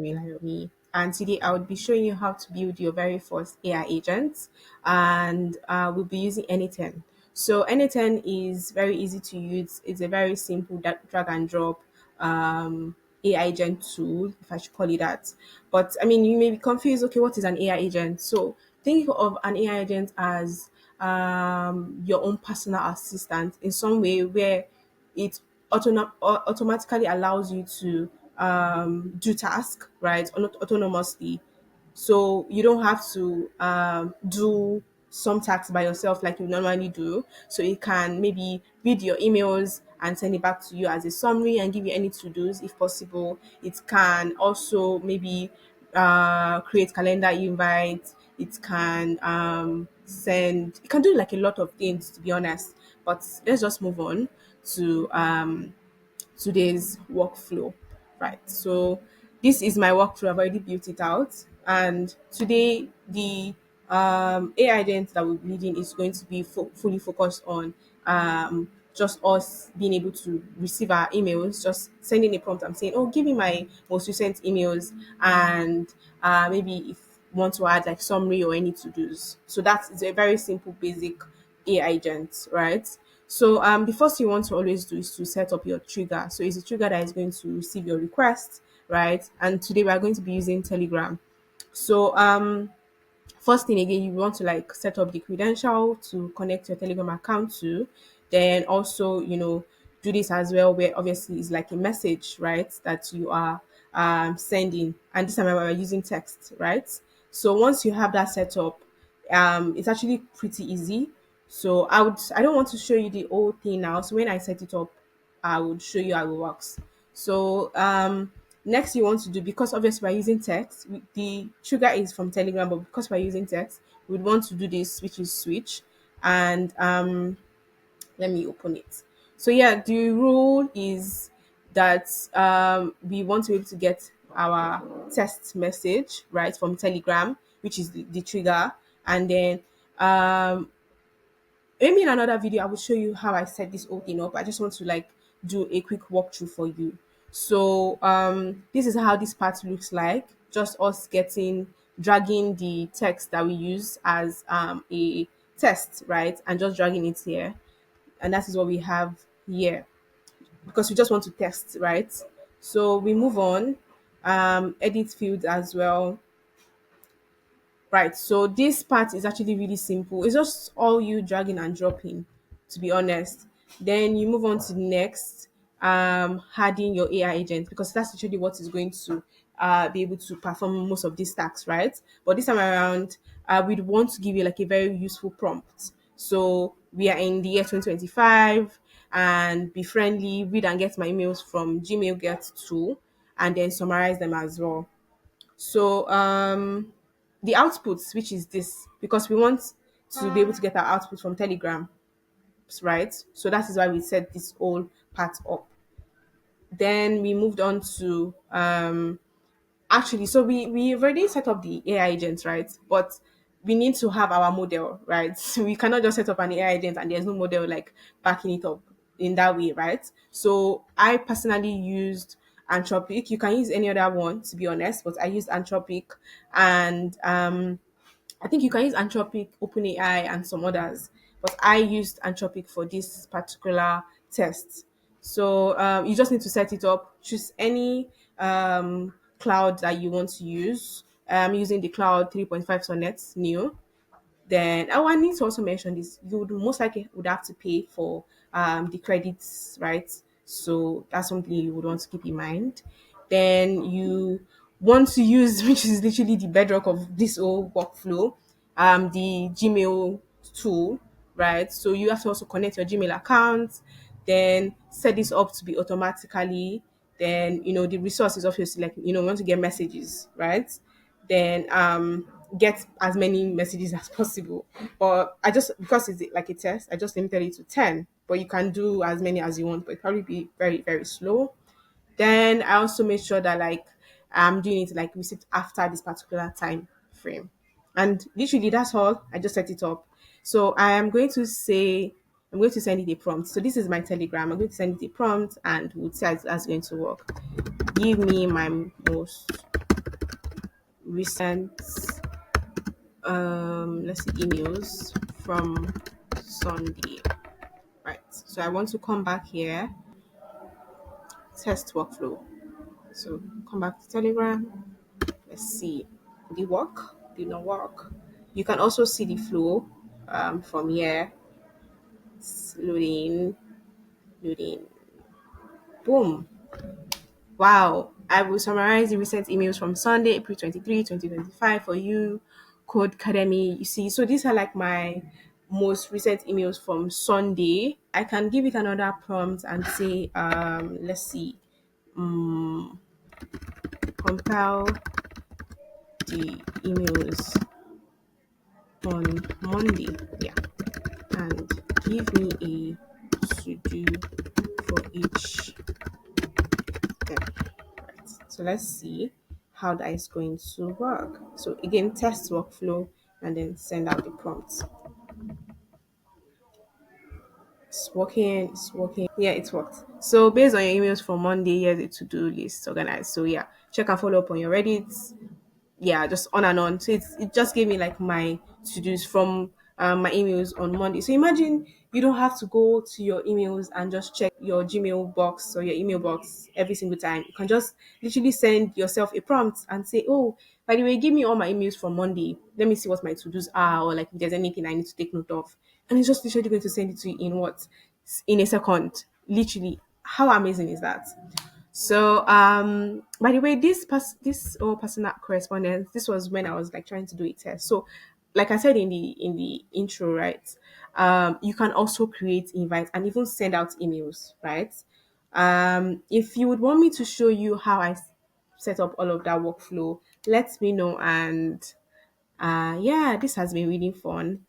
Yomi, and today I would be showing you how to build your very first AI agent, and we'll be using Anyten. So Anyten is very easy to use. It's a very simple drag and drop AI agent tool, if I should call it that. But I mean, you may be confused. Okay, what is an AI agent? So think of an AI agent as your own personal assistant in some way where it automatically allows you to do tasks right autonomously, so you don't have to do some tasks by yourself like you normally do. So it can maybe read your emails and send it back to you as a summary and give you any to-dos if possible. It can also maybe create calendar invites. It can send, it can do like a lot of things, to be honest. But let's just move on to today's workflow. Right. So this is my workflow. I've already built it out. And today the AI agent that we're building is going to be fully focused on just us being able to receive our emails, just sending a prompt and saying, oh, give me my most recent emails, and maybe if you want to add like summary or any to-dos. So that's a very simple basic AI agent, right? So the first thing you want to always do is to set up your trigger. So it's a trigger that is going to receive your request, right? And today we are going to be using Telegram. So first thing again, you want to like set up the credential to connect your Telegram account to. Then also, do this as well, where obviously it's like a message, right, that you are sending. And this time we're using text, right? So once you have that set up, it's actually pretty easy. So I don't want to show you the whole thing now. So when I set it up, I would show you how it works. So next you want to do, because obviously we're using text, the trigger is from Telegram, but because we're using text, we'd want to do this, which is switch. And let me open it. So yeah, the rule is that we want to be able to get our text message right from Telegram, which is the trigger, and then maybe in another video I will show you how I set this whole thing up. I just want to like do a quick walkthrough for you. So this is how this part looks like. Just us dragging the text that we use as a test, right? And just dragging it here. And that is what we have here, because we just want to test, right? So we move on, edit fields as well. Right. So this part is actually really simple. It's just all you dragging and dropping, to be honest. Then you move on to the next, adding your AI agent, because that's actually what is going to be able to perform most of these tasks, right? But this time around, we'd want to give you like a very useful prompt. So we are in the year 2025, and be friendly, read and get my emails from Gmail get to, and then summarize them as well. So the outputs, which is this, because we want to be able to get our output from Telegram, right? So that is why we set this whole part up. Then we moved on to actually, so we've already set up the AI agents, right? But we need to have our model, right? So we cannot just set up an AI agent and there's no model like backing it up in that way, right? So I personally used Anthropic. You can use any other one, to be honest, but I used Anthropic, and I think you can use Anthropic, OpenAI, and some others, but I used Anthropic for this particular test. So you just need to set it up. Choose any cloud that you want to use. I'm using the Cloud 3.5 Sonnet New. Then I need to also mention this. You would most likely would have to pay for the credits, right? So that's something you would want to keep in mind. Then you want to use, which is literally the bedrock of this whole workflow, the Gmail tool, right? So you have to also connect your Gmail account, then set this up to be automatically. Then the resource is obviously like we want to get messages, right? Then get as many messages as possible. But I just, because it's like a test, I just limited it to 10. But you can do as many as you want, but it probably be very, very slow. Then I also made sure that like I'm doing it like receipt after this particular time frame. And literally that's all. I just set it up. So I'm going to send it a prompt. So this is my Telegram. I'm going to send it a prompt and we'll see how that's going to work. Give me my most recent let's see, emails from Sunday. Right. So I want to come back here, test workflow. So come back to Telegram. Let's see. Did it work? Did not work. You can also see the flow from here. It's loading, loading. Boom. Wow. I will summarize the recent emails from Sunday, April 23, 2025 for you, Code Academy. You see, so these are like my most recent emails from Sunday. I can give it another prompt and say, let's see, compile the emails on Monday. Yeah. And give me a to do for each step. Right. So let's see how that is going to work. So again, test workflow and then send out the prompts. It's working, it's working. Yeah, it worked. So based on your emails from Monday, here's a to-do list organized. So yeah, check and follow up on your Reddit. Yeah, just on and on. So it just gave me like my to dos from my emails on Monday. So imagine you don't have to go to your emails and just check your Gmail box or your email box every single time. You can just literally send yourself a prompt and say, "Oh, by the way, give me all my emails from Monday. Let me see what my to dos are, or like if there's anything I need to take note of." And it's just literally going to send it to you in what? In a second. Literally. How amazing is that? So, by the way, this personal correspondence, this was when I was like trying to do a test. So, like I said in the intro, right? You can also create invites and even send out emails, right? If you would want me to show you how set up all of that workflow, let me know. And yeah, this has been really fun.